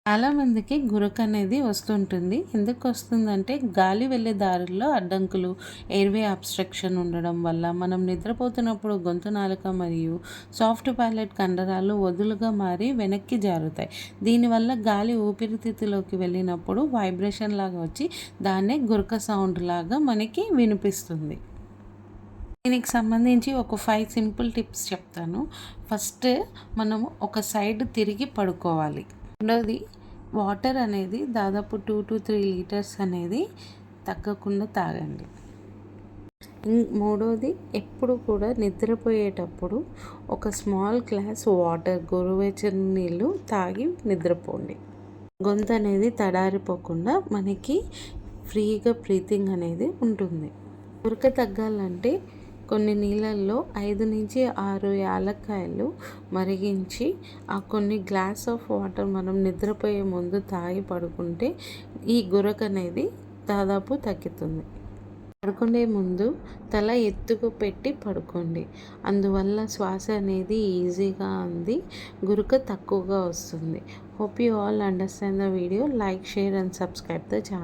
చాలామందికి గురక అనేది వస్తుంటుంది. ఎందుకు వస్తుందంటే గాలి వెళ్ళే దారుల్లో అడ్డంకులు, ఎయిర్‌వే అబ్‌స్ట్రక్షన్ ఉండడం వల్ల మనం నిద్రపోతున్నప్పుడు గొంతు నాలుక మరియు సాఫ్ట్ ప్యాలెట్ కండరాలు వదులుగా మారి వెనక్కి జారుతాయి. దీనివల్ల గాలి ఊపిరితిత్తులోకి వెళ్ళినప్పుడు వైబ్రేషన్ లాగా వచ్చి దాన్నే గురక సౌండ్ లాగా మనకి వినిపిస్తుంది. దీనికి సంబంధించి ఒక 5 సింపుల్ టిప్స్ చెప్తాను. ఫస్ట్ మనము ఒక సైడ్ తిరిగి పడుకోవాలి. రెండోది వాటర్ అనేది దాదాపు 2-3 లీటర్స్ అనేది తగ్గకుండా తాగండి. మూడోది ఎప్పుడు కూడా నిద్రపోయేటప్పుడు ఒక స్మాల్ గ్లాస్ వాటర్ గోరువెచ్చని నీళ్ళు తాగి నిద్రపోండి. గొంతు అనేది తడారిపోకుండా మనకి ఫ్రీగా బ్రీతింగ్ అనేది ఉంటుంది. గురక తగ్గాలంటే కొన్ని నీళ్ళల్లో 5-6 యాలక్కాయలు మరిగించి ఆ కొన్ని గ్లాస్ ఆఫ్ వాటర్ మనం నిద్రపోయే ముందు తాగి పడుకుంటే ఈ గురక అనేది దాదాపు తగ్గుతుంది. పడుకునే ముందు తల ఎత్తుకు పెట్టి పడుకోండి. అందువల్ల శ్వాస అనేది ఈజీగా అంది గురక తక్కువగా వస్తుంది. Hope you all understand the video. Like, share and subscribe the channel.